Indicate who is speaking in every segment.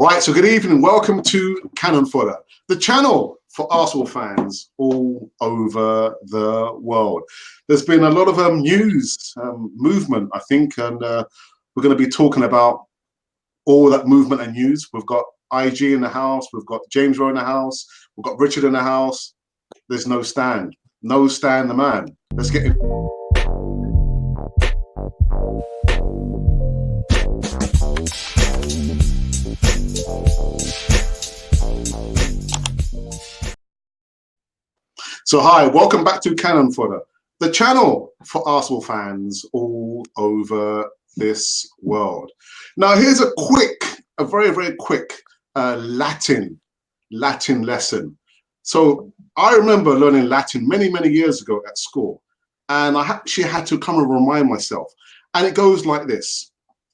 Speaker 1: Right, so good evening. Welcome to Cannon Fodder, the channel for Arsenal fans all over the world. There's been a lot of news, movement, I think, and we're going to be talking about all that movement and news. We've got IG in the house, we've got James Rowe in the house, we've got Richard in the house. There's no Stan. No Stan the man. Let's get in. So hi, welcome back to Cannon Fodder, the channel for Arsenal fans all over this world. Now here's a very quick Latin lesson. So I remember learning Latin many years ago at school, and I actually had to come and remind myself. And it goes like this.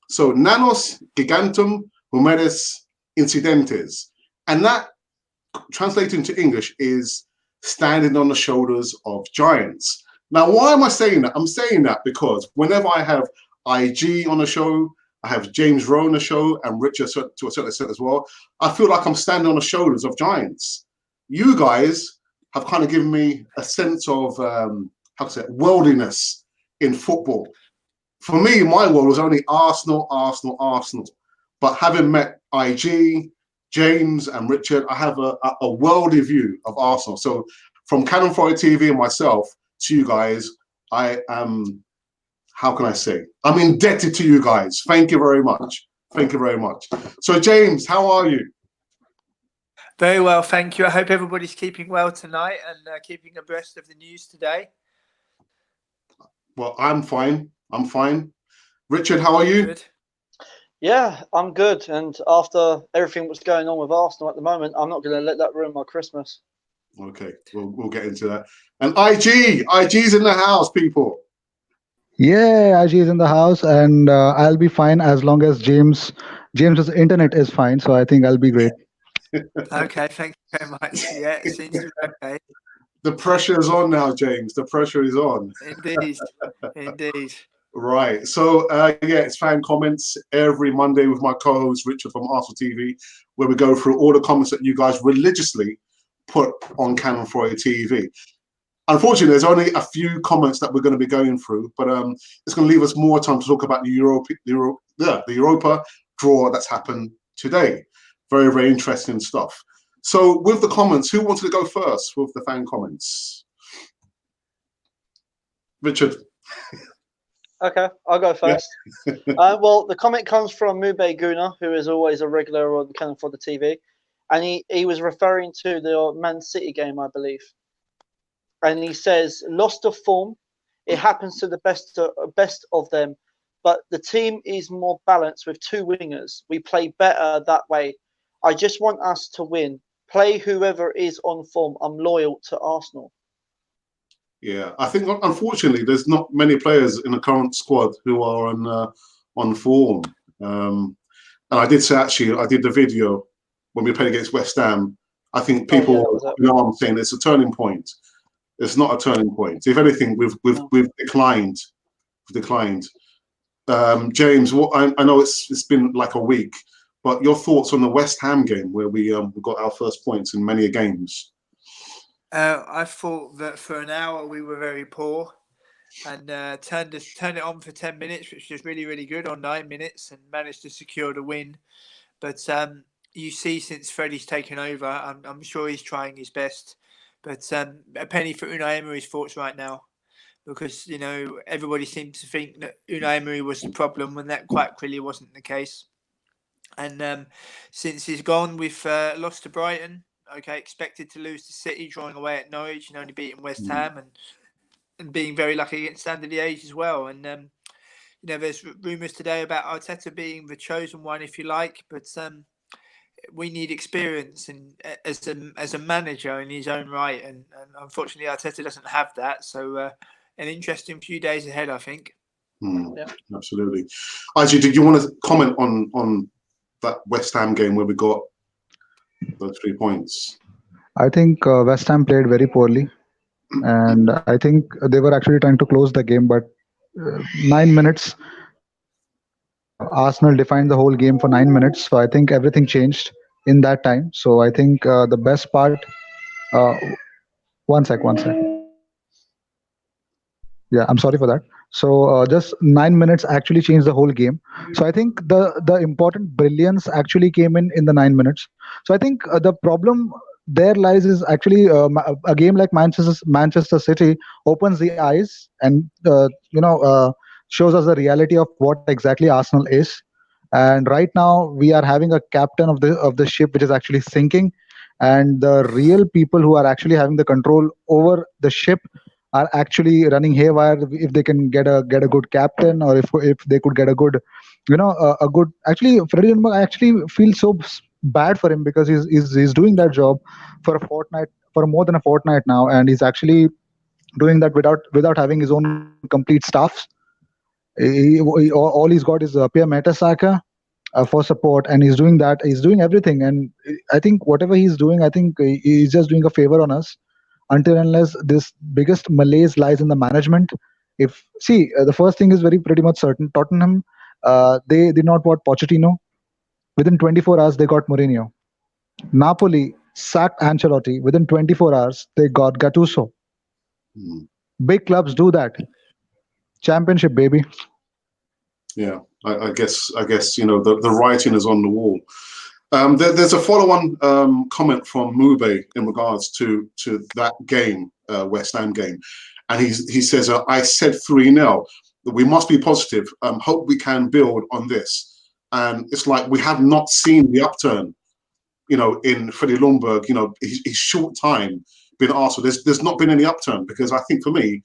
Speaker 1: So nanos gigantum humeris incidentes, and that translated into English is standing on the shoulders of giants. Now, why am I saying that? I'm saying that because whenever I have IG on the show, I have James Rowe on the show, and Richard to a certain extent as well, I feel like I'm standing on the shoulders of giants. You guys have kind of given me a sense of, how to say it, worldliness in football. For me, my world was only Arsenal. But having met IG, James and Richard, I have a worldly view of Arsenal. So from Cannon Fodder TV and myself to you guys, I am, how can I say? I'm indebted to you guys. Thank you very much. Thank you very much. So James, how are you?
Speaker 2: Very well, thank you. I hope everybody's keeping well tonight and keeping abreast of the news today.
Speaker 1: Well, I'm fine. I'm fine. Richard, how are you?
Speaker 2: Good.
Speaker 3: Yeah, I'm good. And after everything that's going on with Arsenal at the moment, I'm not going to let that ruin my Christmas.
Speaker 1: Okay, we'll get into that. And IG's in the house, people.
Speaker 4: Yeah, IG is in the house, and I'll be fine as long as James's internet is fine. So I think I'll be great.
Speaker 2: Okay, thank you very much. Yeah, it seems to be okay.
Speaker 1: The pressure is on now, James. The pressure is on.
Speaker 2: Indeed, indeed.
Speaker 1: Right. So, yeah, it's fan comments every Monday with my co-host Richard from Arsenal TV, where we go through all the comments that you guys religiously put on Cannon Fodder TV. Unfortunately, there's only a few comments that we're going to be going through, but it's going to leave us more time to talk about the Europa draw that's happened today. Very interesting stuff. So with the comments, who wanted to go first with the fan comments? Richard.
Speaker 3: Okay, I'll go first. Yeah. Well, the comment comes from Mube Guna, who is always a regular on Cannon Fodder TV, and he was referring to the Man City game, I believe. And he says, lost of form, it happens to the best of them, but the team is more balanced with two wingers. We play better that way. I just want us to win. Play whoever is on form. I'm loyal to Arsenal.
Speaker 1: Yeah, I think unfortunately there's not many players in the current squad who are on form. And I did say, actually, I did the video when we played against West Ham. I think people know I'm saying it's a turning point. It's not a turning point. If anything, we've declined. James, I know it's been like a week, but your thoughts on the West Ham game where we got our first points in many games?
Speaker 2: I thought that for an hour we were very poor, and turned it on for 10 minutes, which was really good, on 9 minutes, and managed to secure the win. But you see, since Freddie's taken over, I'm sure he's trying his best. But a penny for Unai Emery's thoughts right now, because everybody seems to think that Unai Emery was the problem when that quite clearly wasn't the case. And since he's gone, we've lost to Brighton. Okay, expected to lose to City, drawing away at Norwich, and only beating West Ham, and being very lucky against Standard Liège as well. And there's rumours today about Arteta being the chosen one, if you like, but we need experience and as a manager in his own right, and unfortunately Arteta doesn't have that. So an interesting few days ahead, I think.
Speaker 1: Yeah, absolutely. Actually, did you want to comment on that West Ham game where we got those 3 points?
Speaker 4: I think West Ham played very poorly, and I think they were actually trying to close the game, but 9 minutes Arsenal defined the whole game for 9 minutes. So I think everything changed in that time. So I think the best part. Uh, one sec. Yeah, I'm sorry for that. So just 9 minutes actually changed the whole game. So I think the important brilliance actually came in the 9 minutes. So I think the problem there lies is actually a game like Manchester City opens the eyes and shows us the reality of what exactly Arsenal is. And right now we are having a captain of the ship which is actually sinking, and the real people who are actually having the control over the ship are actually running haywire. If they can get a good captain, or if they could get a good, a good, actually Freddie Ljungberg, I actually feel so bad for him because he's doing that job for a fortnight, for more than a fortnight now, and he's actually doing that without having his own complete staffs. All he's got is Pierre Mertesacker for support, and he's doing that. He's doing everything, and I think whatever he's doing, I think he's just doing a favor on us until unless this biggest malaise lies in the management. If see, the first thing is very pretty much certain. Tottenham, they did not want Pochettino. Within 24 hours, they got Mourinho. Napoli sacked Ancelotti. Within 24 hours, they got Gattuso.
Speaker 1: Mm.
Speaker 4: Big clubs do that. Championship, baby.
Speaker 1: Yeah, I guess the writing is on the wall. There's a follow-on comment from Mube in regards to that game, West Ham game, and he says, "I said 3-0. We must be positive. Hope we can build on this." And it's like we have not seen the upturn, in Freddie Ljungberg. His short time being at Arsenal. There's not been any upturn because I think for me,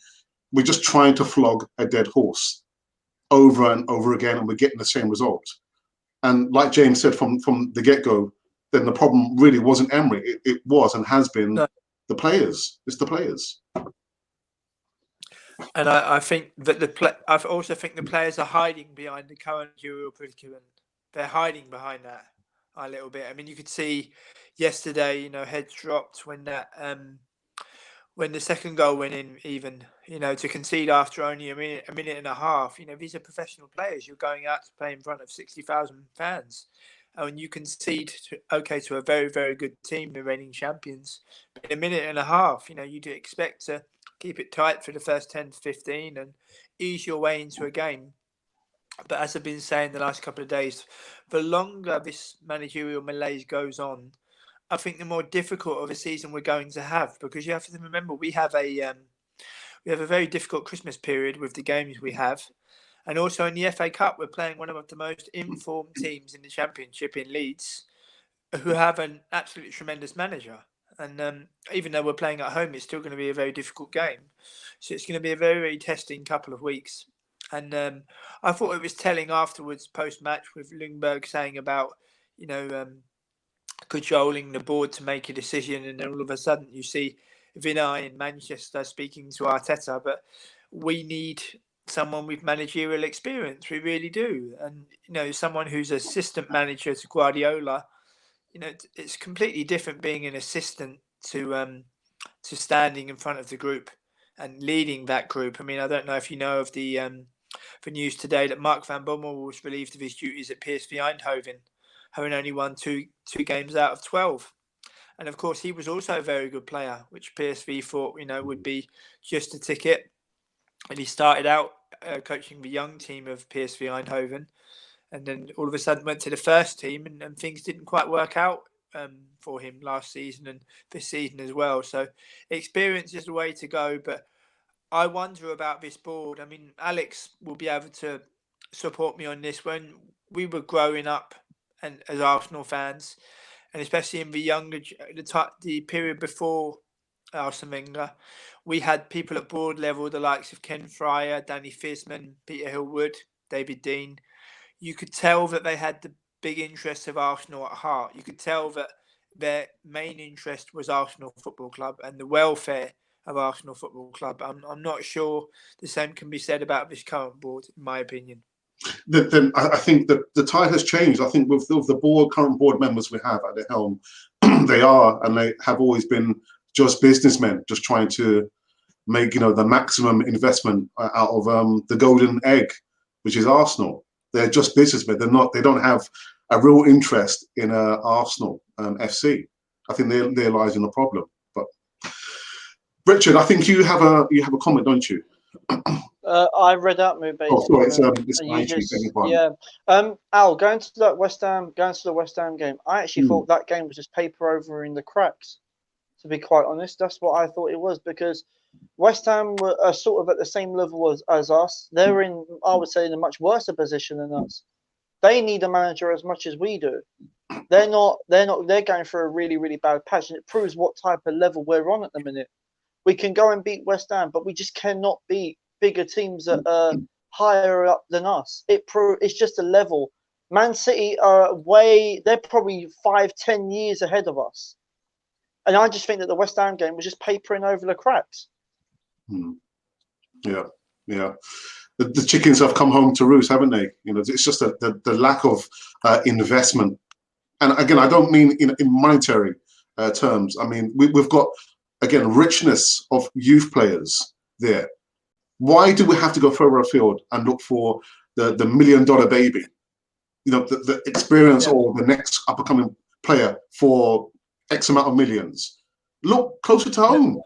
Speaker 1: we're just trying to flog a dead horse over and over again, and we're getting the same result. And like James said from the get-go, then the problem really wasn't Emery. It was and has been the players. It's the players.
Speaker 2: And I think that I also think the players are hiding behind the current Euro predicament. They're hiding behind that a little bit. I mean, you could see yesterday, heads dropped when when the second goal went in, even, to concede after only a minute and a half. These are professional players. You're going out to play in front of 60,000 fans. And when you concede to a very, very good team, the reigning champions, in a minute and a half, you do expect to keep it tight for the first 10 to 15 and ease your way into a game. But as I've been saying the last couple of days, the longer this managerial malaise goes on, I think the more difficult of a season we're going to have, because you have to remember we have a very difficult Christmas period with the games we have, and also in the FA Cup we're playing one of the most informed teams in the Championship in Leeds, who have an absolutely tremendous manager. And even though we're playing at home, it's still going to be a very difficult game. So it's going to be a very, very testing couple of weeks. And I thought it was telling afterwards, post-match, with Ljungberg saying about, cajoling the board to make a decision, and then all of a sudden you see Vinay in Manchester speaking to Arteta. But we need someone with managerial experience. We really do. And, someone who's assistant manager to Guardiola, it's completely different being an assistant to standing in front of the group and leading that group. I mean, I don't know if you know of the news today that Mark van Bommel was relieved of his duties at PSV Eindhoven, having only won two games out of 12. And of course, he was also a very good player, which PSV thought, would be just a ticket. And he started out coaching the young team of PSV Eindhoven, and then all of a sudden went to the first team, and things didn't quite work out for him last season and this season as well. So experience is the way to go. But I wonder about this board. I mean, Alex will be able to support me on this. When we were growing up and as Arsenal fans, and especially in the period before Arsene Wenger, we had people at board level, the likes of Ken Fryer, Danny Fisman, Peter Hillwood, David Dean. You could tell that they had the big interests of Arsenal at heart. You could tell that their main interest was Arsenal Football Club and the welfare of Arsenal Football Club. I'm not sure the same can be said about this current board, in my opinion.
Speaker 1: Then I think that the tide has changed. I think with the current board members we have at the helm, they have always been just businessmen, just trying to make the maximum investment out of the golden egg, which is Arsenal. They're just businessmen. They don't have a real interest in Arsenal FC. I think there lies in the problem. But Richard, I think you have a comment, don't you?
Speaker 3: I read out Mube.
Speaker 1: Oh, sorry, it's
Speaker 3: yeah. Al, going to the West Ham game, I actually thought that game was just paper over in the cracks. To be quite honest, that's what I thought it was, because West Ham are sort of at the same level as us. They're in, I would say, in a much worse position than us. They need a manager as much as we do. They're not. They're going through a really, really bad patch, and it proves what type of level we're on at the minute. We can go and beat West Ham, but we just cannot beat bigger teams that are higher up than us. It's just a level. Man City are they're probably 5-10 years ahead of us. And I just think that the West Ham game was just papering over the cracks.
Speaker 1: Yeah. The chickens have come home to roost, haven't they? You know, it's just the lack of investment. And again, I don't mean in monetary terms. I mean, we've got, again, richness of youth players there. Why do we have to go further afield and look for the $1 million baby? You know, the experience or the next up-and-coming player for X amount of millions. Look closer to home.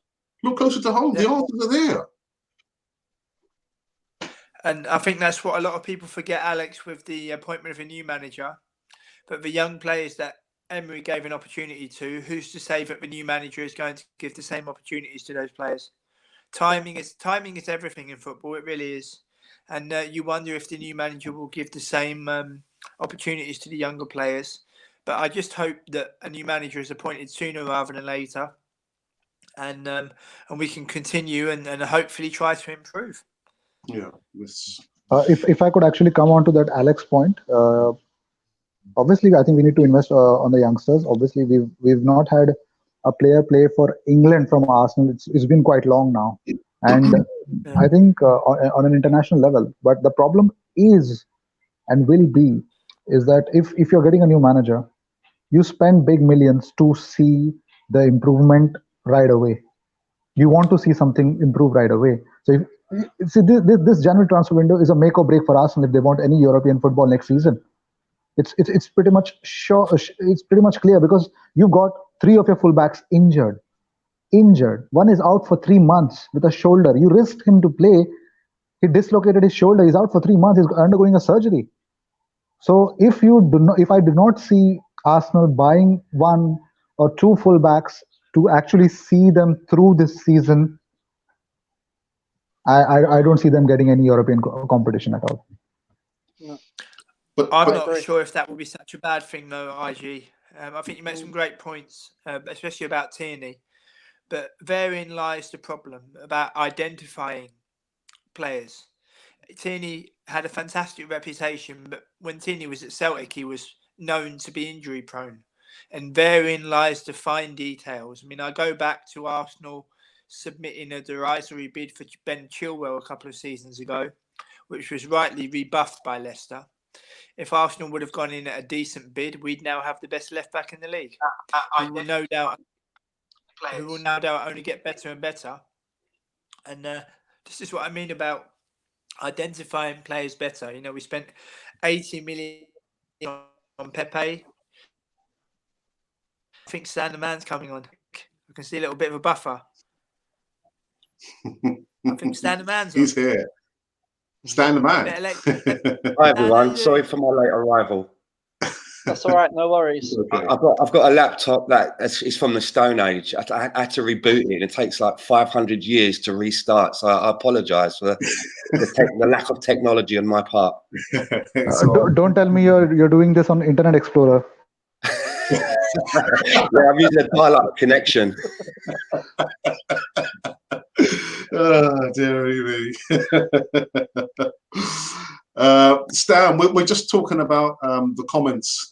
Speaker 1: Look closer to home. The answers are there.
Speaker 2: And I think that's what a lot of people forget, Alex, with the appointment of a new manager. But the young players that Emery gave an opportunity to, who's to say that the new manager is going to give the same opportunities to those players? Timing is everything in football. It really is. And you wonder if the new manager will give the same opportunities to the younger players. But I just hope that a new manager is appointed sooner rather than later, and we can continue and hopefully try to improve.
Speaker 1: Yeah.
Speaker 4: If I could actually come on to that Alex point, obviously I think we need to invest on the youngsters. Obviously we've not had a player play for England from Arsenal. It's been quite long now, and I think on an international level. But the problem is and will be is that if you're getting a new manager, you spend big millions to see the improvement right away. You want to see something improve right away. So this January transfer window is a make or break for Arsenal if they want any European football next season. It's pretty much sure. It's pretty much clear because you've got 3 of your fullbacks injured. One is out for 3 months with a shoulder. You risked him to play. He dislocated his shoulder. He's out for 3 months. He's undergoing a surgery. So if I do not see Arsenal buying 1 or 2 fullbacks to actually see them through this season, I don't see them getting any European competition at all.
Speaker 3: No.
Speaker 2: But I'm not sure if that would be such a bad thing, though, IG. I think you made some great points, especially about Tierney. But therein lies the problem about identifying players. Tierney had a fantastic reputation, but when Tierney was at Celtic, he was known to be injury prone. And therein lies the fine details. I mean, I go back to Arsenal submitting a derisory bid for Ben Chilwell a couple of seasons ago, which was rightly rebuffed by Leicester. If Arsenal would have gone in at a decent bid, we'd now have the best left back in the league. Who will no doubt only get better and better. And this is what I mean about identifying players better. You know, we spent 80 million on Pepe. I think Stan the Man's coming on. I can see a little bit of a buffer. I think Stan the Man's on.
Speaker 1: He's here. Stan the Man.
Speaker 5: Hi everyone. Sorry for my late arrival.
Speaker 3: That's all right. No worries.
Speaker 1: Okay.
Speaker 5: I've got a laptop that is from the Stone Age. I had to reboot it. It takes like 500 years to restart. So I apologise for the lack of technology on my part.
Speaker 4: Don't tell me you're doing this on Internet Explorer.
Speaker 5: Yeah, I'm using a dial-up connection.
Speaker 1: Oh, dearie me. Stan, we're just talking about the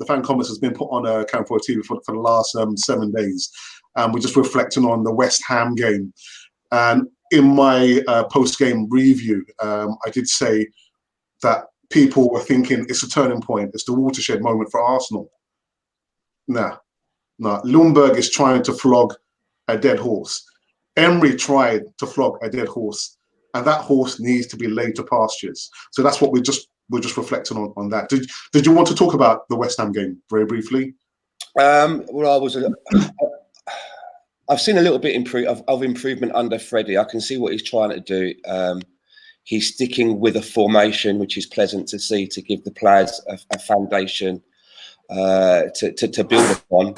Speaker 1: fan comments that's been put on Canfor TV for the last 7 days. We're just reflecting on the West Ham game. And in my post-game review, I did say that people were thinking it's a turning point. It's the watershed moment for Arsenal. No. Lundberg is trying to flog a dead horse. Emery tried to flog a dead horse, and that horse needs to be laid to pastures. So that's what we're just we're just reflecting on that. Did you want to talk about the West Ham game very briefly?
Speaker 5: Well, I've seen a little bit of improvement under Freddie. I can see what he's trying to do. He's sticking with a formation, which is pleasant to see, to give the players a foundation to build upon.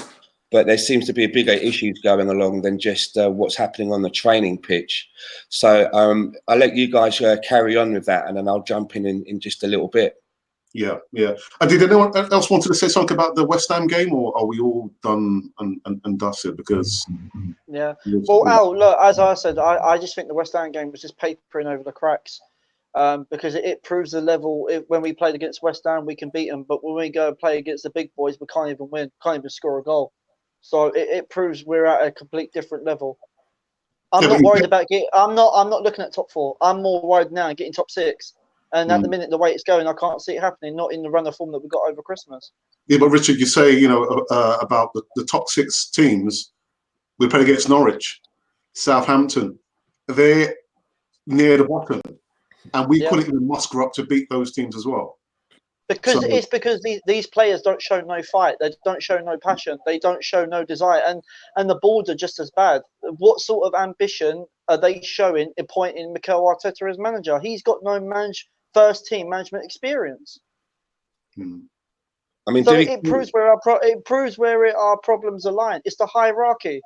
Speaker 5: But there seems to be bigger issues going along than just what's happening on the training pitch. So I'll let you guys carry on with that, and then I'll jump in just a little bit.
Speaker 1: Yeah. Did anyone else want to say something about the West Ham game, or are we all done and dusted? Because
Speaker 3: yeah. Well, Al, look, as I said, I just think the West Ham game was just papering over the cracks. Because it proves the level. When we played against West Ham, we can beat them, but when we go and play against the big boys, we can't even win, can't even score a goal. So it proves we're at a complete different level. I'm not worried about getting. I'm not looking at top 4. I'm more worried now getting top 6. And at the minute, the way it's going, I can't see it happening. Not in the run of form that we got over Christmas.
Speaker 1: Yeah, but Richard, you say about the top 6 teams. We played against Norwich, Southampton. They're near the bottom. And we couldn't even muster up to beat those teams as well.
Speaker 3: Because these players don't show no fight. They don't show no passion. They don't show no desire. And the boards are just as bad. What sort of ambition are they showing in appointing Mikel Arteta as manager? He's got no first team management experience.
Speaker 5: I mean,
Speaker 3: so it proves where our problems are lying. It's the hierarchy.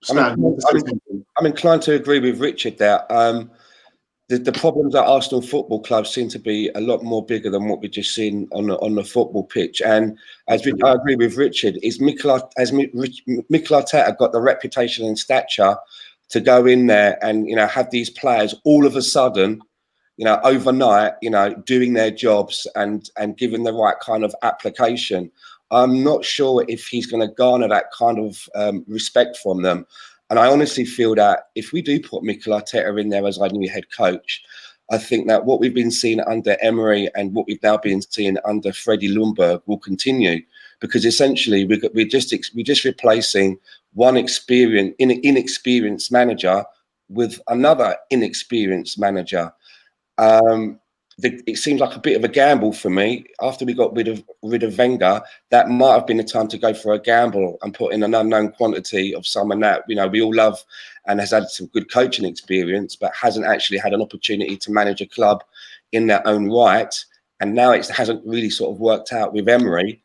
Speaker 5: I'm inclined to agree with Richard there. The problems at Arsenal Football Club seem to be a lot more bigger than what we've just seen on the football pitch. And I agree with Richard, has Mikel Arteta got the reputation and stature to go in there and have these players all of a sudden, overnight, doing their jobs and giving the right kind of application? I'm not sure if he's going to garner that kind of respect from them. And I honestly feel that if we do put Mikel Arteta in there as our new head coach, I think that what we've been seeing under Emery and what we've now been seeing under Freddie Ljungberg will continue, because essentially we're just replacing one inexperienced manager with another inexperienced manager. It seems like a bit of a gamble for me. After we got rid of Wenger, that might have been the time to go for a gamble and put in an unknown quantity of someone that we all love and has had some good coaching experience, but hasn't actually had an opportunity to manage a club in their own right. And now it hasn't really sort of worked out with Emery.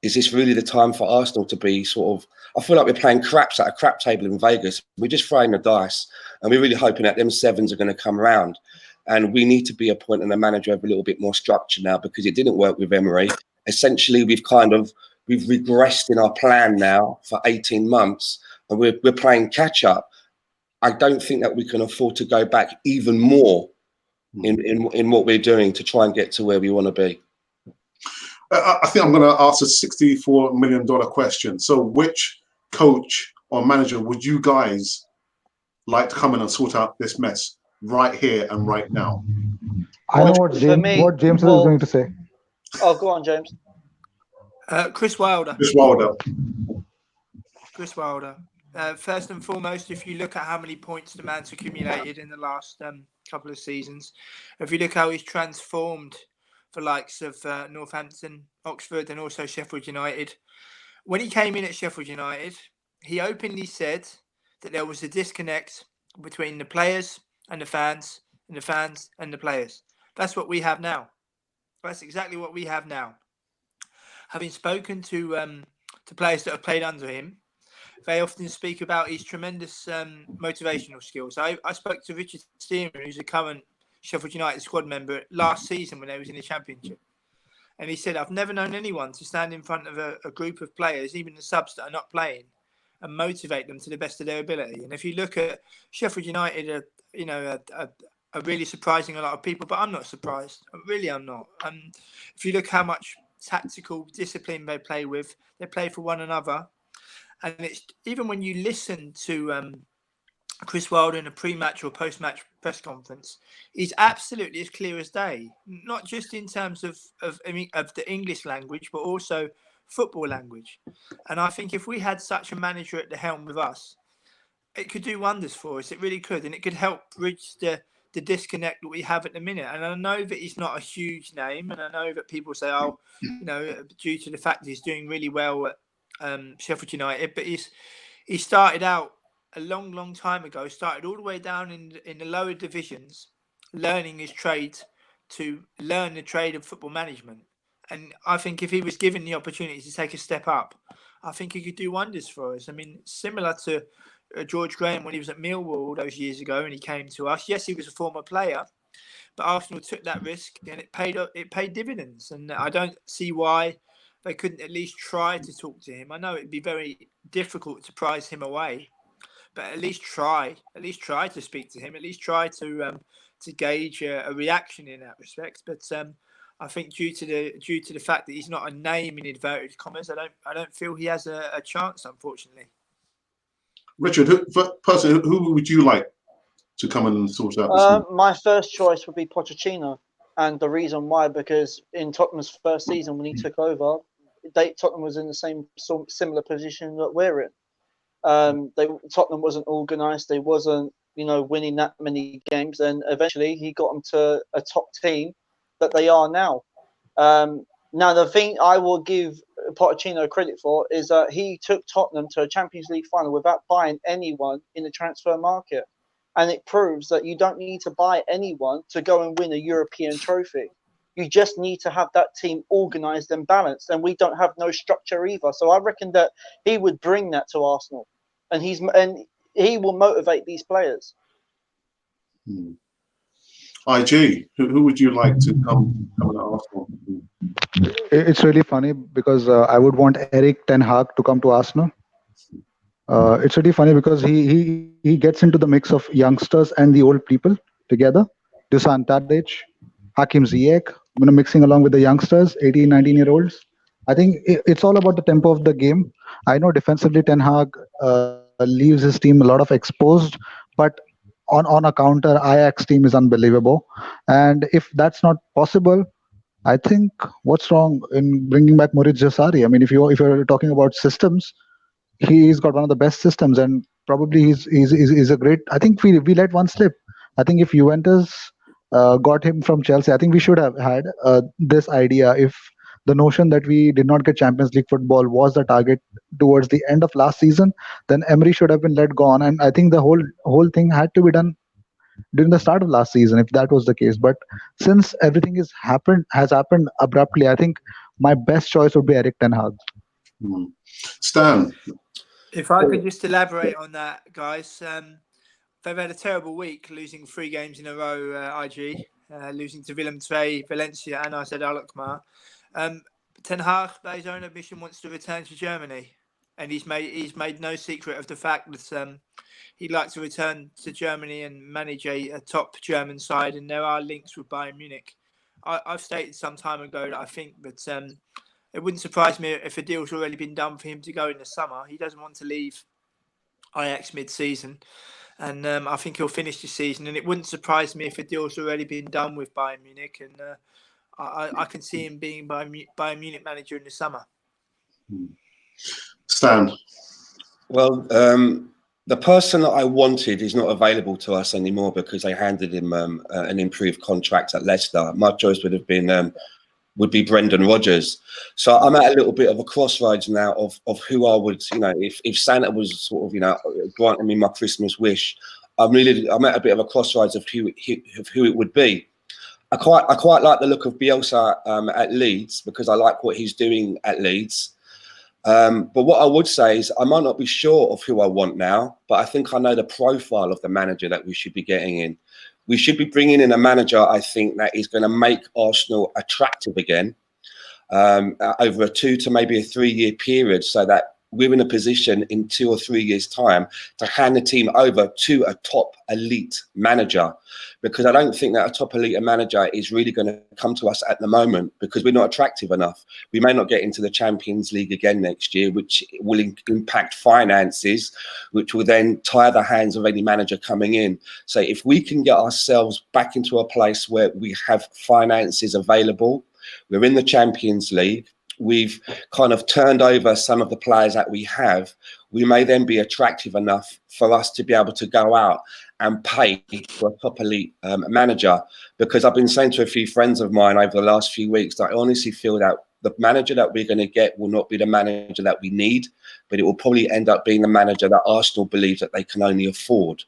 Speaker 5: Is this really the time for Arsenal to be sort of? I feel like we're playing craps at a crap table in Vegas. We're just throwing the dice, and we're really hoping that them 7s are going to come around. And we need to be appointing a manager of a little bit more structure now, because it didn't work with Emery. Essentially, we've regressed in our plan now for 18 months, and we're playing catch up. I don't think that we can afford to go back even more in what we're doing to try and get to where we want to be.
Speaker 1: I think I'm going to ask a $64 million question. So which coach or manager would you guys like to come in and sort out this mess right here and right now?
Speaker 4: I know what James is going to say.
Speaker 3: Oh, go on, James.
Speaker 2: Chris Wilder. Chris Wilder. First and foremost, if you look at how many points the man's accumulated in the last couple of seasons, if you look how he's transformed the likes of Northampton, Oxford, and also Sheffield United. When he came in at Sheffield United, he openly said that there was a disconnect between the players and the fans, and the fans and the players. That's what we have now. That's exactly what we have now. Having spoken to players that have played under him, they often speak about his tremendous motivational skills. I spoke to Richard Stearman, who's a current Sheffield United squad member last season when they was in the Championship. And he said, I've never known anyone to stand in front of a group of players, even the subs that are not playing, and motivate them to the best of their ability. And if you look at Sheffield United, are really surprising a lot of people, but I'm not surprised. Really, I'm not. If you look how much tactical discipline they play with, they play for one another. And it's even when you listen to Chris Wilder in a pre-match or post-match press conference, he's absolutely as clear as day, not just in terms of the English language, but also football language. And I think if we had such a manager at the helm with us, it could do wonders for us. It really could. And it could help bridge the the disconnect that we have at the minute. And I know that he's not a huge name, and I know that people say, oh, due to the fact that he's doing really well at Sheffield United, but he started out a long time ago, started all the way down in the lower divisions, learning his trade to learn the trade of football management. And I think if he was given the opportunity to take a step up, I think he could do wonders for us. I mean, similar to George Graham when he was at Millwall all those years ago and he came to us. Yes, he was a former player, but Arsenal took that risk and it paid dividends. And I don't see why they couldn't at least try to talk to him. I know it'd be very difficult to prize him away, but at least try to speak to him, at least try to gauge a reaction in that respect. But I think due to the fact that he's not a name in inverted commas, I don't feel he has a chance, unfortunately.
Speaker 1: Richard, who would you like to come and sort out this?
Speaker 3: My first choice would be Pochettino, and the reason why, because in Tottenham's first season when he took over, Tottenham was in the same similar position that we're in. Tottenham wasn't organised. They wasn't, winning that many games, and eventually he got them to a top team that they are now. Now, the thing I will give Pochettino credit for is that he took Tottenham to a Champions League final without buying anyone in the transfer market. And it proves that you don't need to buy anyone to go and win a European trophy. You just need to have that team organised and balanced. And we don't have no structure either. So I reckon that he would bring that to Arsenal. And he will motivate these players.
Speaker 1: IG, who would you like to come to Arsenal?
Speaker 4: It's really funny because I would want Erik ten Hag to come to Arsenal. It's really funny because he gets into the mix of youngsters and the old people together. Dusan Tadic, Hakim Ziyech, mixing along with the youngsters, 18, 19-year-olds. I think it's all about the tempo of the game. I know defensively Ten Hag leaves his team a lot of exposed, but on a counter, Ajax team is unbelievable. And if that's not possible, I think what's wrong in bringing back Maurizio Sarri? I mean, if you're talking about systems, he's got one of the best systems, and probably he's a great. I think we let one slip. I think if Juventus got him from Chelsea, I think we should have had this idea. If the notion that we did not get Champions League football was the target towards the end of last season, then Emery should have been let go on. And I think the whole thing had to be done during the start of last season, if that was the case. But since everything has happened abruptly, I think my best choice would be Erik ten Hag.
Speaker 1: Stan.
Speaker 2: If I could just elaborate on that, guys. They've had a terrible week, losing 3 games in a row, IG, losing to Willem II, Valencia, and AZ Alkmaar. Ten Hag, by his own admission, wants to return to Germany, and he's made no secret of the fact that he'd like to return to Germany and manage a top German side, and there are links with Bayern Munich. I've stated some time ago that I think that it wouldn't surprise me if a deal's already been done for him to go in the summer. He doesn't want to leave Ajax mid-season, and I think he'll finish the season, and it wouldn't surprise me if a deal's already been done with Bayern Munich, and I can see him being Bayern Munich manager in the summer.
Speaker 1: Stan.
Speaker 5: Well, the person that I wanted is not available to us anymore because they handed him an improved contract at Leicester. My choice would be Brendan Rodgers. So I'm at a little bit of a crossroads now of who I would, if Santa was sort of, granting me my Christmas wish, I'm at a bit of a crossroads of who it would be. I quite like the look of Bielsa at Leeds because I like what he's doing at Leeds. But what I would say is I might not be sure of who I want now, but I think I know the profile of the manager that we should be getting in. We should be bringing in a manager, I think, that is going to make Arsenal attractive again over a 2 to maybe a 3-year period, so that we're in a position in 2 or 3 years' time to hand the team over to a top elite manager. Because I don't think that a top elite manager is really going to come to us at the moment because we're not attractive enough. We may not get into the Champions League again next year, which will impact finances, which will then tie the hands of any manager coming in. So if we can get ourselves back into a place where we have finances available, we're in the Champions League, we've kind of turned over some of the players that we have, we may then be attractive enough for us to be able to go out and pay for a top elite manager. Because I've been saying to a few friends of mine over the last few weeks that I honestly feel that the manager that we're going to get will not be the manager that we need, but it will probably end up being the manager that Arsenal believes that they can only afford,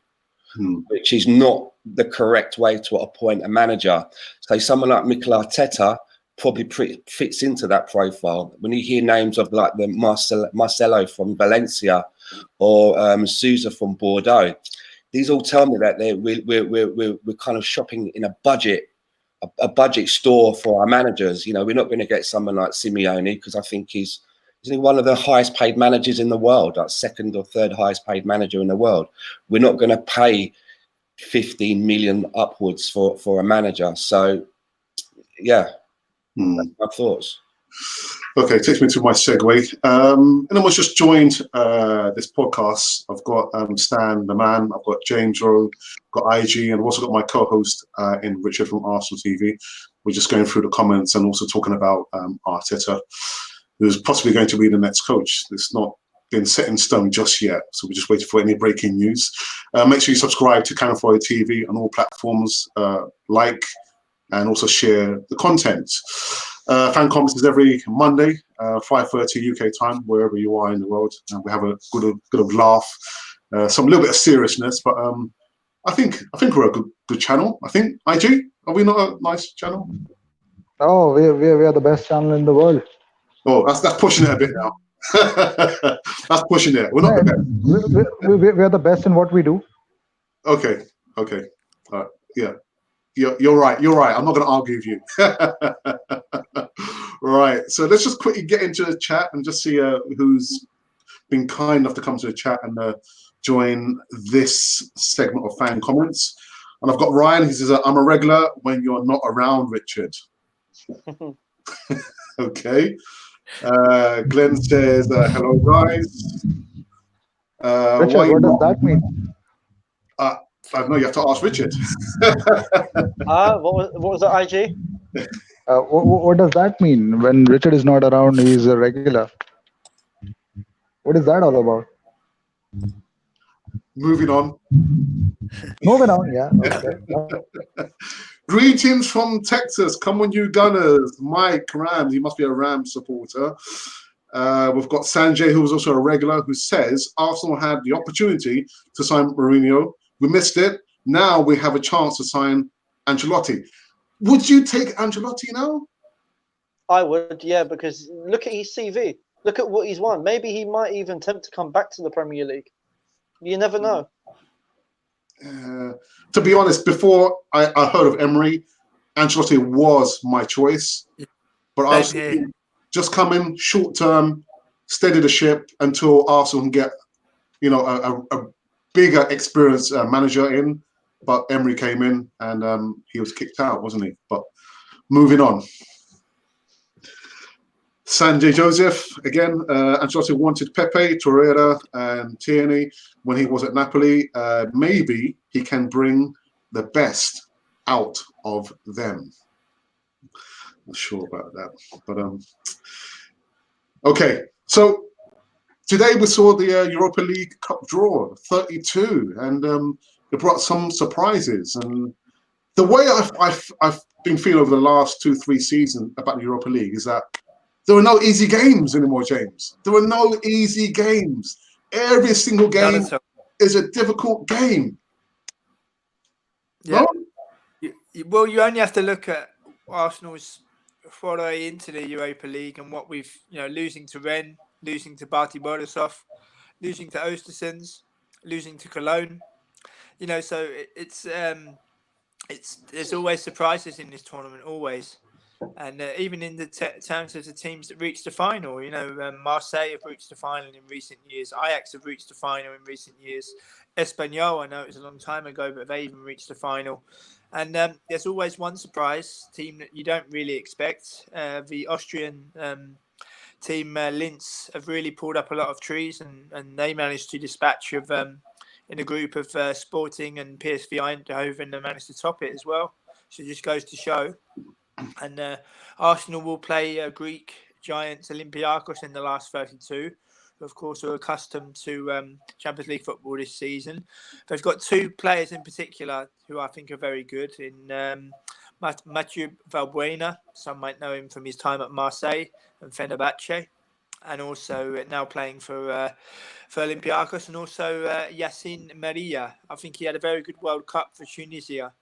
Speaker 5: which is not the correct way to appoint a manager. So someone like Mikel Arteta probably fits into that profile. When you hear names of like the Marcelo from Valencia or Sousa from Bordeaux, these all tell me that we're kind of shopping in a budget store for our managers. You know, we're not going to get someone like Simeone, because I think he's one of the highest paid managers in the world, like second or third highest paid manager in the world. We're not going to pay 15 million upwards for a manager. So, yeah. That's my thoughts.
Speaker 1: Okay, takes me to my segue. Anyone's just joined this podcast, I've got Stan the Man, I've got James Rowe, got IG, and I've also got my co-host in Richard from Arsenal TV. We're just going through the comments and also talking about Arteta, who's possibly going to be the next coach. It's not been set in stone just yet, so we're just waiting for any breaking news. Make sure you subscribe to Cannon Fodder TV on all platforms, like, and also share the content. Fan comments is every Monday, 5:30 UK time, wherever you are in the world. And we have a good laugh, some little bit of seriousness, but I think we're a good channel. I think IG, are we not a nice channel?
Speaker 4: Oh, we are the best channel in the world.
Speaker 1: Oh, that's pushing it a bit now. That's pushing it. We're not the best.
Speaker 4: We are the best in what we do.
Speaker 1: Okay. Yeah. You're right. I'm not going to argue with you. Right. So let's just quickly get into the chat and just see who's been kind enough to come to the chat and join this segment of fan comments. And I've got Ryan. He says, "I'm a regular when you're not around, Richard." Okay. Glenn says, "Hello, guys."
Speaker 4: Richard, what does that mean?
Speaker 1: I know you have to ask Richard.
Speaker 3: What was that, IG?
Speaker 4: What does that mean? When Richard is not around, he is a regular. What is that all about?
Speaker 1: Moving on.
Speaker 4: Yeah. Okay.
Speaker 1: Greetings from Texas. Come on, you Gunners. Mike Rams. He must be a Rams supporter. We've got Sanjay, who was also a regular, who says Arsenal had the opportunity to sign Mourinho. We missed it. Now we have a chance to sign Ancelotti. Would you take Ancelotti now?
Speaker 3: I would, yeah, because look at his CV. Look at what he's won. Maybe he might even attempt to come back to the Premier League. You never know.
Speaker 1: To be honest, before I heard of Emery, Ancelotti was my choice. But I was just come in short term, steady the ship until Arsenal can get, a bigger experienced manager in. But Emery came in and he was kicked out, wasn't he? But moving on. Sanjay Joseph, again, Ancelotti wanted Pepe, Torreira and Tierney when he was at Napoli. Maybe he can bring the best out of them. Not sure about that. But okay, so today we saw the Europa League Cup draw, 32, and it brought some surprises. And the way I've been feeling over the last 2-3 seasons about the Europa League is that there are no easy games anymore, James. There are no easy games. Every single game is a difficult game.
Speaker 2: Yeah.
Speaker 1: No?
Speaker 2: Well, you only have to look at Arsenal's foray into the Europa League and what we've, losing to Rennes, losing to Bati Borisov, losing to Ostersons, losing to Cologne. So it's there's always surprises in this tournament, always. And even in the terms of the teams that reached the final, Marseille have reached the final in recent years. Ajax have reached the final in recent years. Espanyol, I know it was a long time ago, but they even reached the final. And there's always one surprise team that you don't really expect. The Austrian team, Linz, have really pulled up a lot of trees, and they managed to dispatch of in a group of Sporting and PSV Eindhoven, and managed to top it as well. So it just goes to show. And Arsenal will play Greek giants Olympiacos in the last 32. who of course are accustomed to Champions League football this season. They've got two players in particular who I think are very good in Mathieu Valbuena. Some might know him from his time at Marseille and Fenerbahce, and also now playing for Olympiacos, and also Yassine Maria. I think he had a very good World Cup for Tunisia,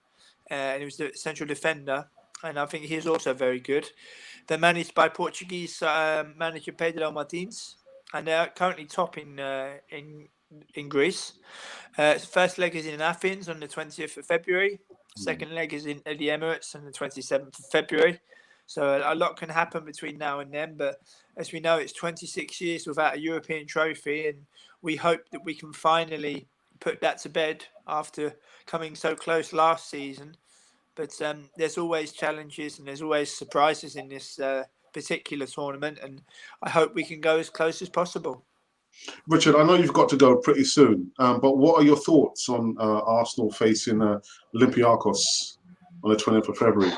Speaker 2: and he was the central defender, and I think he's also very good. They're managed by Portuguese manager Pedro Martins, and they're currently top in Greece. First leg is in Athens on the 20th of February. Second leg is in the Emirates on the 27th of February. So a lot can happen between now and then. But as we know, it's 26 years without a European trophy. And we hope that we can finally put that to bed after coming so close last season. But there's always challenges and there's always surprises in this particular tournament. And I hope we can go as close as possible.
Speaker 1: Richard, I know you've got to go pretty soon, but what are your thoughts on Arsenal facing Olympiacos on the 20th of February?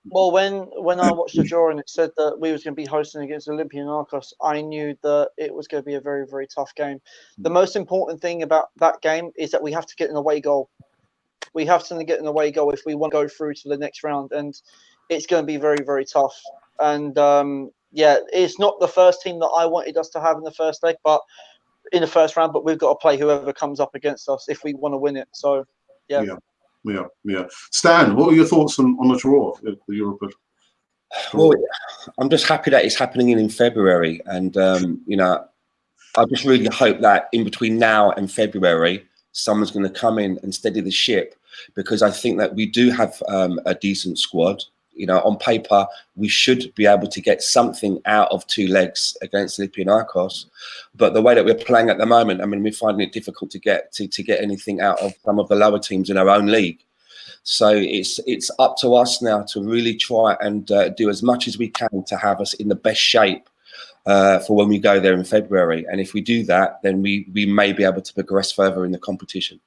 Speaker 3: Well, when I watched the draw and it said that we was going to be hosting against Olympiacos, I knew that it was going to be a very, very tough game. The most important thing about that game is that we have to get an away goal. We have to get an away goal if we want to go through to the next round, and it's going to be very, very tough. And yeah, it's not the first team that I wanted us to have in the first leg, but in the first round. But we've got to play whoever comes up against us if we want to win it. So, yeah.
Speaker 1: Stan, what are your thoughts on the draw, the Europa?
Speaker 5: Well, I'm just happy that it's happening in February, and you know, I just really hope that in between now and February, someone's going to come in and steady the ship, because I think that we do have a decent squad. You know, on paper, we should be able to get something out of two legs against Olympiacos. But the way that we're playing at the moment, I mean, we're finding it difficult to get anything out of some of the lower teams in our own league. So it's up to us now to really try and do as much as we can to have us in the best shape for when we go there in February. And if we do that, then we may be able to progress further in the competition.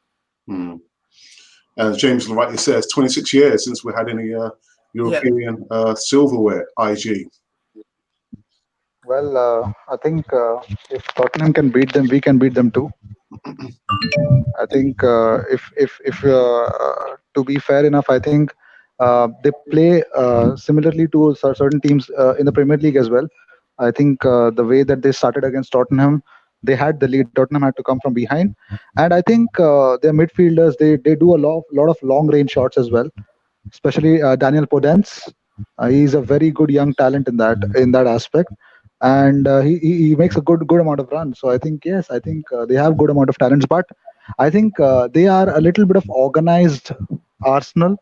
Speaker 1: As James rightly says, 26 years since we had any European silverware, IG.
Speaker 4: Well, I think if Tottenham can beat them, we can beat them too. I think if to be fair enough, I think they play similarly to certain teams in the Premier League as well. I think the way that they started against Tottenham, they had the lead. Tottenham had to come from behind, and I think their midfielders they do a lot of long range shots as well. Especially Daniel Podence, he's a very good young talent in that aspect, and he makes a good amount of runs. So I think yes, I think they have good amount of talents, but I think they are a little bit of organized Arsenal.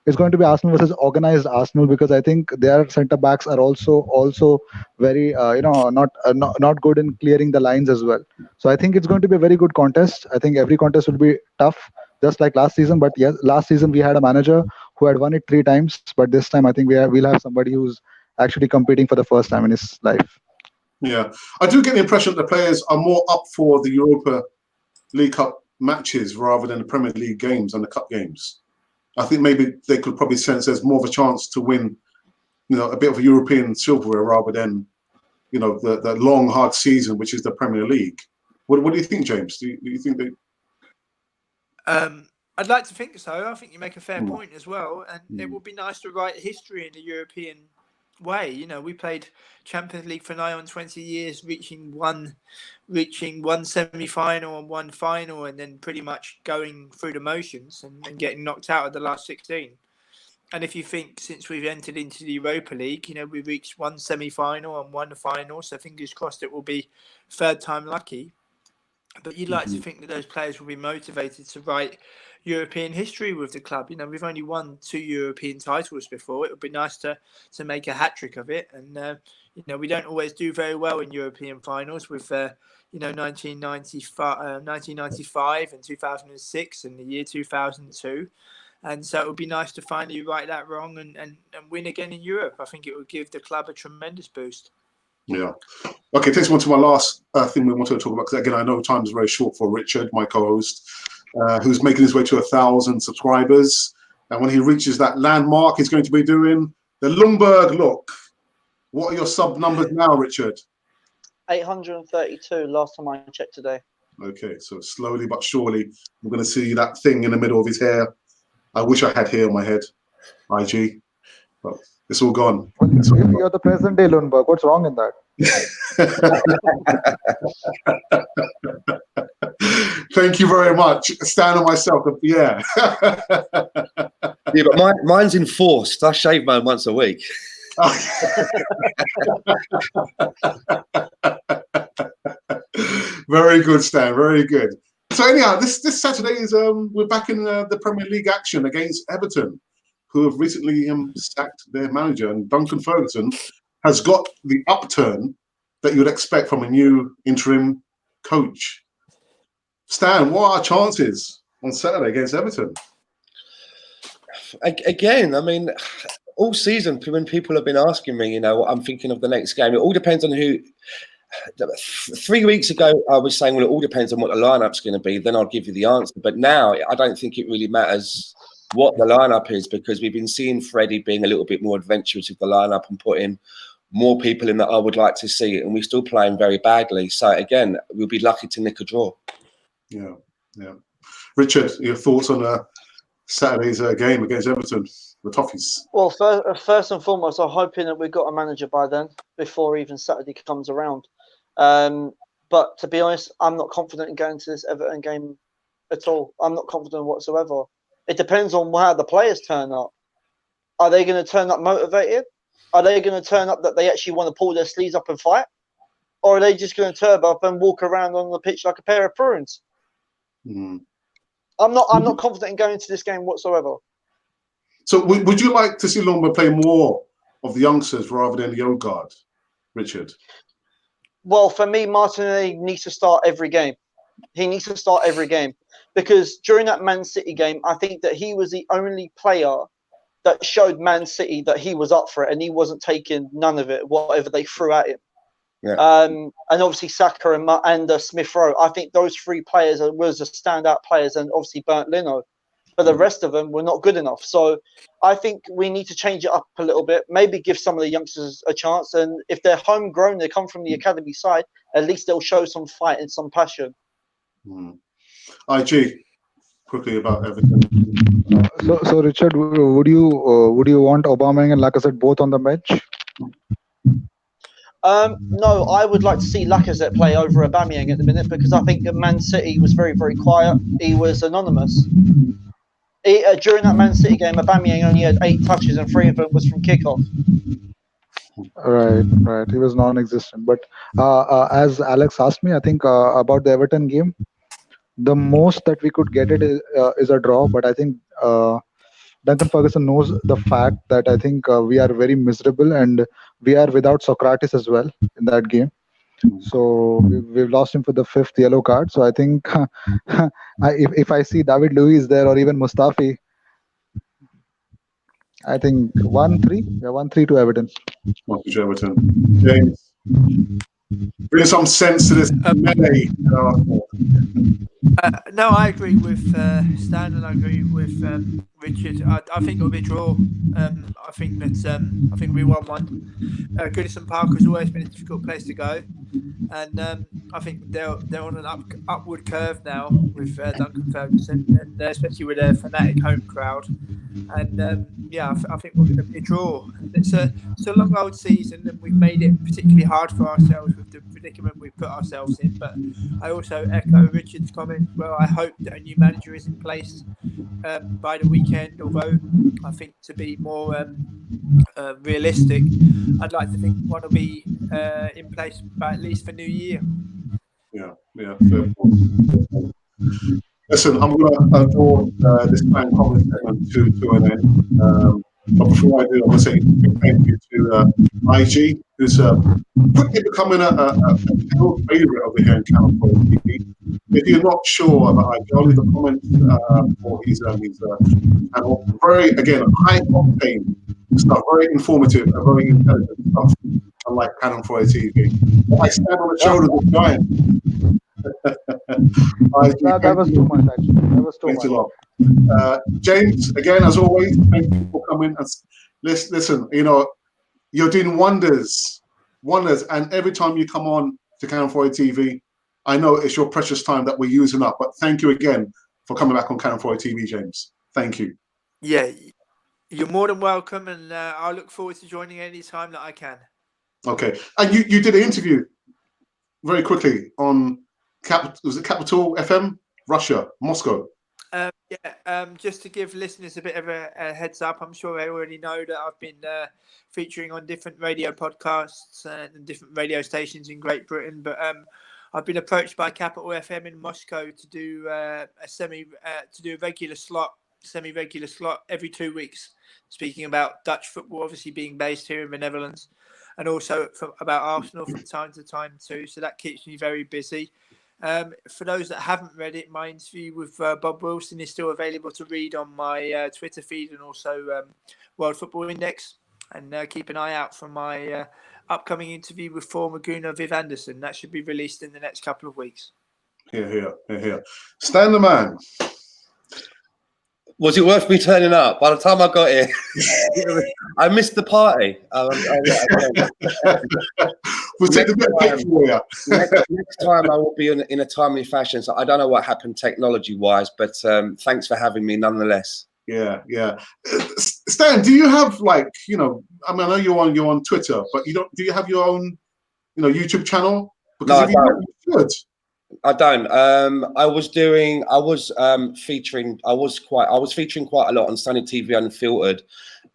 Speaker 4: It's going to be Arsenal versus organized Arsenal, because I think their centre backs are also very not good in clearing the lines as well. So I think it's going to be a very good contest. I think every contest will be tough, just like last season. But yes, last season we had a manager who had won it 3 times, but this time I think we'll have somebody who's actually competing for the first time in his life.
Speaker 1: Yeah, I do get the impression that the players are more up for the Europa League Cup matches rather than the Premier League games and the Cup games. I think maybe they could probably sense there's more of a chance to win, you know, a bit of a European silverware rather than, you know, the long, hard season, which is the Premier League. What do you think, James? Do you think they...
Speaker 2: I'd like to think so. I think you make a fair point as well. And it would be nice to write history in the European way. You know, we played Champions League for nigh on 20 years, reaching one semi-final and one final, and then pretty much going through the motions and getting knocked out of the last 16. And if you think since we've entered into the Europa League, you know, we've reached one semi-final and one final, so fingers crossed it will be third time lucky. But you'd like to think that those players will be motivated to write European history with the club. You know, we've only won 2 European titles before. It would be nice to make a hat-trick of it. And, you know, we don't always do very well in European finals with, 1995 and 2006 and the year 2002. And so it would be nice to finally right that wrong and win again in Europe. I think it would give the club a tremendous boost.
Speaker 1: Yeah. Okay, takes me on to my last thing we wanted to talk about, because again, I know time is very short for Richard, my co-host, who's making his way to 1,000 subscribers. And when he reaches that landmark, he's going to be doing the Lundberg look. What are your sub numbers now, Richard?
Speaker 3: 832 last time I checked today.
Speaker 1: Okay, so slowly but surely, we're going to see that thing in the middle of his hair. I wish I had hair on my head, IG, but it's all gone. It's all
Speaker 4: You're the present day Lundberg. What's wrong in that?
Speaker 1: Thank you very much. Stan and myself, yeah.
Speaker 5: Yeah, but mine's enforced. I shave mine once a week.
Speaker 1: Very good, Stan. Very good. So anyhow, this Saturday is we're back in the Premier League action against Everton, who have recently sacked their manager, and Duncan Ferguson has got the upturn that you'd expect from a new interim coach. Stan, what are our chances on Saturday against Everton?
Speaker 5: Again, I mean, all season when people have been asking me, what I'm thinking of the next game, it all depends on who. 3 weeks ago, I was saying, well, it all depends on what the lineup's going to be. Then I'll give you the answer. But now, I don't think it really matters what the lineup is, because we've been seeing Freddie being a little bit more adventurous with the lineup and putting more people in that I would like to see it, and we're still playing very badly. So again, we'll be lucky to nick a draw.
Speaker 1: Yeah. Richard, your thoughts on Saturday's game against Everton, the Toffees?
Speaker 3: Well, first and foremost, I'm hoping that we've got a manager by then, before even Saturday comes around. But to be honest, I'm not confident in going to this Everton game at all. I'm not confident whatsoever. It depends on how the players turn up. Are they going to turn up motivated? Are they going to turn up that they actually want to pull their sleeves up and fight? Or are they just going to turn up and walk around on the pitch like a pair of prunes? I'm not confident in going into this game whatsoever.
Speaker 1: So would you like to see Lundberg play more of the youngsters rather than the old guard, Richard?
Speaker 3: Well, for me, Martinelli needs to start every game. He needs to start every game, because during that Man City game, I think that he was the only player that showed Man City that he was up for it, and he wasn't taking none of it, whatever they threw at him.
Speaker 5: Yeah.
Speaker 3: And obviously Saka and Smith Rowe. I think those three players was the standout players, and obviously Bernd Leno. But the rest of them were not good enough. So I think we need to change it up a little bit. Maybe give some of the youngsters a chance. And if they're homegrown, they come from the academy side, at least they'll show some fight and some passion.
Speaker 1: IG, quickly about Everton.
Speaker 4: So Richard, would you want Aubameyang and Lacazette both on the bench?
Speaker 3: No, I would like to see Lacazette play over Aubameyang at the minute, because I think that Man City was very, very quiet. He was anonymous. During that Man City game, Aubameyang only had 8 touches, and 3 of them was from kickoff.
Speaker 4: Right. He was non-existent. But as Alex asked me, I think about the Everton game, the most that we could get it is a draw. But I think Duncan Ferguson knows the fact that I think we are very miserable, and we are without Socrates as well in that game. So we've lost him for the 5th yellow card. So I think if I see David Luiz there, or even Mustafi, I think 1-3. Yeah, 1-3 to Everton.
Speaker 1: 1-3 to Everton. James, bring some sense to this melee.
Speaker 2: No, I agree with Stan, and I agree with Richard. I think it'll be a draw. I think we 1-1. Goodison Park has always been a difficult place to go, and I think they're on an upward curve now with Duncan Ferguson, and especially with their fanatic home crowd. And I think we're going to be a draw. It's a long old season, and we've made it particularly hard for ourselves with the predicament we've put ourselves in. But I also echo Richard's comment. Well, I hope that a new manager is in place by the weekend. Although I think, to be more realistic, I'd like to think one will be in place by at least for New Year.
Speaker 1: Yeah. Fair point. Listen, I'm going to draw this fan comment segment to an end. But before I do, I'm going to say a big thank you to IG, who's quickly becoming a favourite over here in Channel 4 TV. If you're not sure about IG, I'll leave a comment for his channel. Very, again, high octane stuff, very informative, very intelligent stuff, unlike Channel 4 TV. I stand on the shoulders of giants.
Speaker 4: That was too much, actually. That was too much.
Speaker 1: James, again, as always, thank you for coming. Listen, you're doing wonders, and every time you come on, to Cannon 4A TV. I know it's your precious time that we're using up, but thank you again for coming back on Cannon 4A TV, James. Thank you.
Speaker 2: Yeah, you're more than welcome, and I look forward to joining any time that I can.
Speaker 1: Okay, and you did an interview very quickly on was it Capital FM, Russia, Moscow?
Speaker 2: Just to give listeners a bit of a heads up, I'm sure they already know that I've been featuring on different radio podcasts and different radio stations in Great Britain, but I've been approached by Capital FM in Moscow to do a regular slot, semi-regular slot every 2 weeks, speaking about Dutch football, obviously being based here in the Netherlands, and also about Arsenal from time to time too. So that keeps me very busy. For those that haven't read it, my interview with Bob Wilson is still available to read on my Twitter feed and also World Football Index. And keep an eye out for my upcoming interview with former Gunnar Viv Anderson. That should be released in the next couple of weeks.
Speaker 1: Here. Stan the Man.
Speaker 5: Was it worth me turning up? By the time I got here, I missed the party.
Speaker 1: We'll take the bit for you.
Speaker 5: Next time I will be in a timely fashion. So I don't know what happened technology-wise, but thanks for having me nonetheless.
Speaker 1: Yeah. Stan, do you have I know you're on Twitter, but do you have your own, YouTube channel? Because
Speaker 5: No, I don't.
Speaker 1: You should.
Speaker 5: I don't. I was featuring quite a lot on Sunny TV Unfiltered,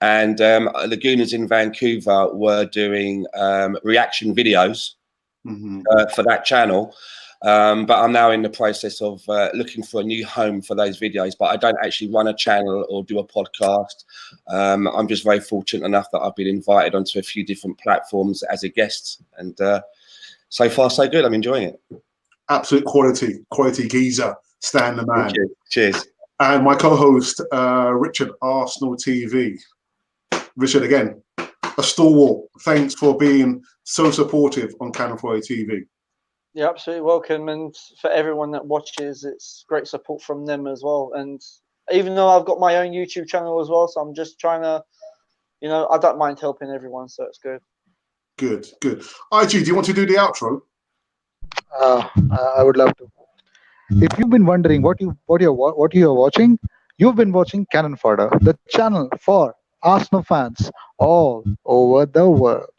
Speaker 5: and the Gooners in Vancouver were doing reaction videos for that channel. But I'm now in the process of looking for a new home for those videos. But I don't actually run a channel or do a podcast. I'm just very fortunate enough that I've been invited onto a few different platforms as a guest, and so far so good. I'm enjoying it.
Speaker 1: Absolute quality geezer, Stan the Man.
Speaker 5: Cheers.
Speaker 1: And my co-host, Richard, Arsenal TV. Richard, again, a stalwart. Thanks for being so supportive on Cannon 4A TV.
Speaker 3: You're absolutely welcome. And for everyone that watches, it's great support from them as well. And even though I've got my own YouTube channel as well, so I'm just trying to, I don't mind helping everyone, so it's good.
Speaker 1: Good. IG, do you want to do the outro?
Speaker 4: I would love to. If you've been wondering what you're watching, you've been watching Cannon Fodder, the channel for Arsenal fans all over the world.